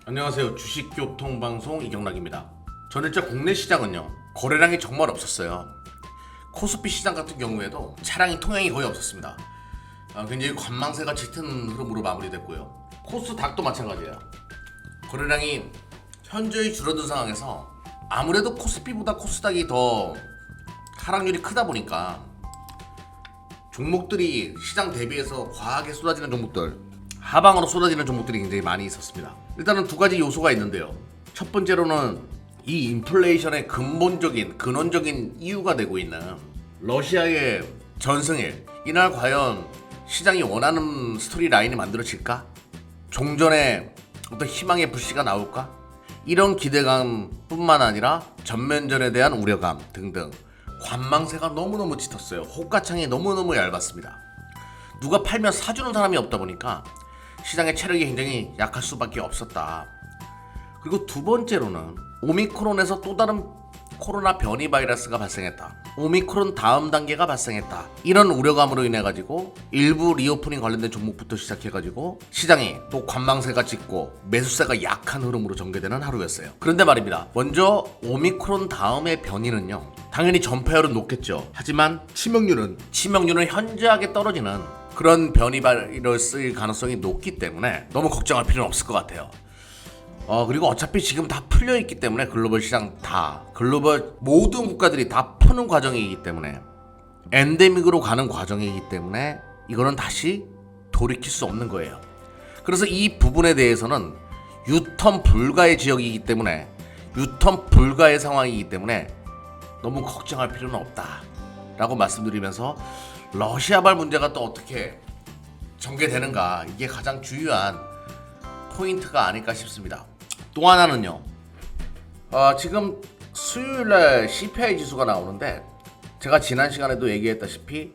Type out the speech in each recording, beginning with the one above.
안녕하세요. 주식교통방송 이경락입니다. 전일자 국내 시장은요, 거래량이 정말 없었어요. 코스피 시장 같은 경우에도 차량이 통행이 거의 없었습니다. 굉장히 관망세가 짙은 흐름으로 마무리됐고요. 코스닥도 마찬가지예요. 거래량이 현저히 줄어든 상황에서 아무래도 코스피보다 코스닥이 더 하락률이 크다 보니까 종목들이 시장 대비해서 과하게 쏟아지는 종목들, 하방으로 쏟아지는 종목들이 굉장히 많이 있었습니다. 일단은 두 가지 요소가 있는데요. 첫 번째로는 이 인플레이션의 근원적인 이유가 되고 있는 러시아의 전승일, 이날 과연 시장이 원하는 스토리 라인이 만들어질까? 종전에 어떤 희망의 불씨가 나올까? 이런 기대감뿐만 아니라 전면전에 대한 우려감 등등 관망세가 너무너무 짙었어요. 호가창이 너무너무 얇았습니다. 누가 팔면 사주는 사람이 없다 보니까 시장의 체력이 굉장히 약할 수밖에 없었다. 그리고 두 번째로는 오미크론에서 또 다른 코로나 변이 바이러스가 발생했다. 오미크론 다음 단계가 발생했다. 이런 우려감으로 인해 가지고 일부 리오프닝 관련된 종목부터 시작해 가지고 시장이 또 관망세가 짙고 매수세가 약한 흐름으로 전개되는 하루였어요. 그런데 말입니다. 먼저 오미크론 다음의 변이는요, 당연히 전파율은 높겠죠. 하지만 치명률은 현저하게 떨어지는 그런 변이 바이러스일 가능성이 높기 때문에 너무 걱정할 필요는 없을 것 같아요. 그리고 어차피 지금 다 풀려있기 때문에 글로벌 시장 글로벌 모든 국가들이 다 푸는 과정이기 때문에 엔데믹으로 가는 과정이기 때문에 이거는 다시 돌이킬 수 없는 거예요. 그래서 이 부분에 대해서는 유턴 불가의 지역이기 때문에 유턴 불가의 상황이기 때문에 너무 걱정할 필요는 없다라고 말씀드리면서 러시아발 문제가 또 어떻게 전개되는가, 이게 가장 중요한 포인트가 아닐까 싶습니다. 또 하나는요, 지금 수요일날 CPI 지수가 나오는데 제가 지난 시간에도 얘기했다시피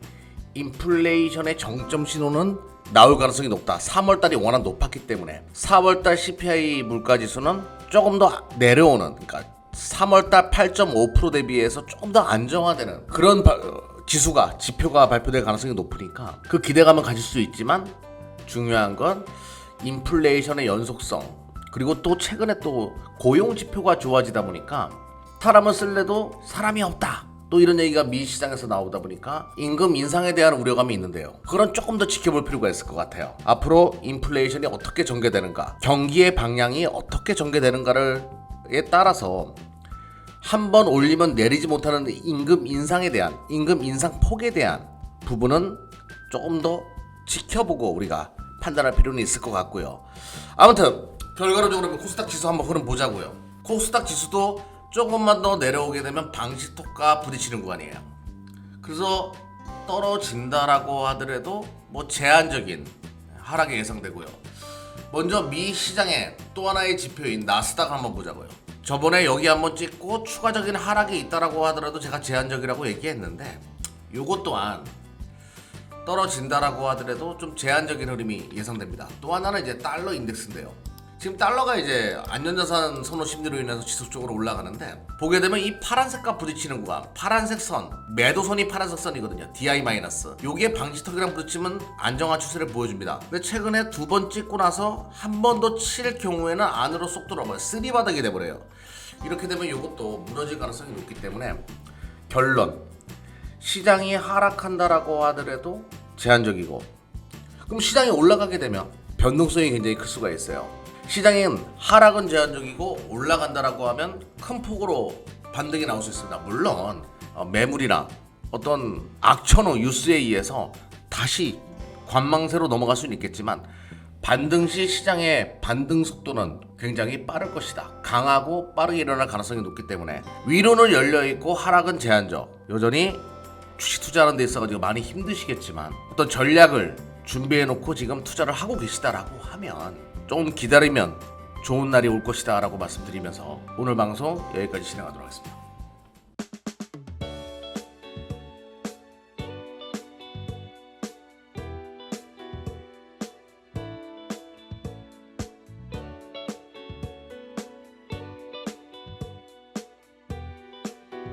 인플레이션의 정점 신호는 나올 가능성이 높다. 3월달이 워낙 높았기 때문에 4월달 CPI 물가지수는 조금 더 내려오는, 그러니까 3월달 8.5% 대비해서 조금 더 안정화되는 그런 지표가 발표될 가능성이 높으니까 그 기대감은 가질 수 있지만 중요한 건 인플레이션의 연속성, 그리고 또 최근에 또 고용 지표가 좋아지다 보니까 사람을 쓸래도 사람이 없다, 또 이런 얘기가 미 시장에서 나오다 보니까 임금 인상에 대한 우려감이 있는데요. 그건 조금 더 지켜볼 필요가 있을 것 같아요. 앞으로 인플레이션이 어떻게 전개되는가, 경기의 방향이 어떻게 전개되는가에 따라서 한 번 올리면 내리지 못하는 임금 인상에 대한, 임금 인상 폭에 대한 부분은 조금 더 지켜보고 우리가 판단할 필요는 있을 것 같고요. 아무튼 결과론적으로 코스닥 지수 한번 흐름 보자고요. 코스닥 지수도 조금만 더 내려오게 되면 방지턱과 부딪히는 구간이에요. 그래서 떨어진다라고 하더라도 뭐 제한적인 하락이 예상되고요. 먼저 미 시장의 또 하나의 지표인 나스닥 한번 보자고요. 저번에 여기 한번 찍고 추가적인 하락이 있다라고 하더라도 제가 제한적이라고 얘기했는데, 요것 또한 떨어진다라고 하더라도 좀 제한적인 흐름이 예상됩니다. 또 하나는 이제 달러 인덱스인데요. 지금 달러가 이제 안전자산 선호 심리로 인해서 지속적으로 올라가는데, 보게 되면 이 파란색과 부딪히는 구간, 파란색 선, 매도선이 파란색 선이거든요. DI-. 요게 방지턱이랑 부딪히면 안정화 추세를 보여줍니다. 근데 최근에 두 번 찍고 나서 한 번 더 칠 경우에는 안으로 쏙 들어가요. 쓰리바닥이 돼버려요. 이렇게 되면 요것도 무너질 가능성이 높기 때문에 결론, 시장이 하락한다라고 하더라도 제한적이고, 그럼 시장이 올라가게 되면 변동성이 굉장히 클 수가 있어요. 시장은 하락은 제한적이고 올라간다라고 하면 큰 폭으로 반등이 나올 수 있습니다. 물론 매물이나 어떤 악천후 뉴스에 의해서 다시 관망세로 넘어갈 수는 있겠지만 반등 시 시장의 반등 속도는 굉장히 빠를 것이다. 강하고 빠르게 일어날 가능성이 높기 때문에 위로는 열려있고 하락은 제한적. 여전히 주식 투자하는 데 있어가지고 많이 힘드시겠지만 어떤 전략을 준비해놓고 지금 투자를 하고 계시다라고 하면 조금 기다리면 좋은 날이 올 것이다 라고 말씀드리면서 오늘 방송 여기까지 진행하도록 하겠습니다.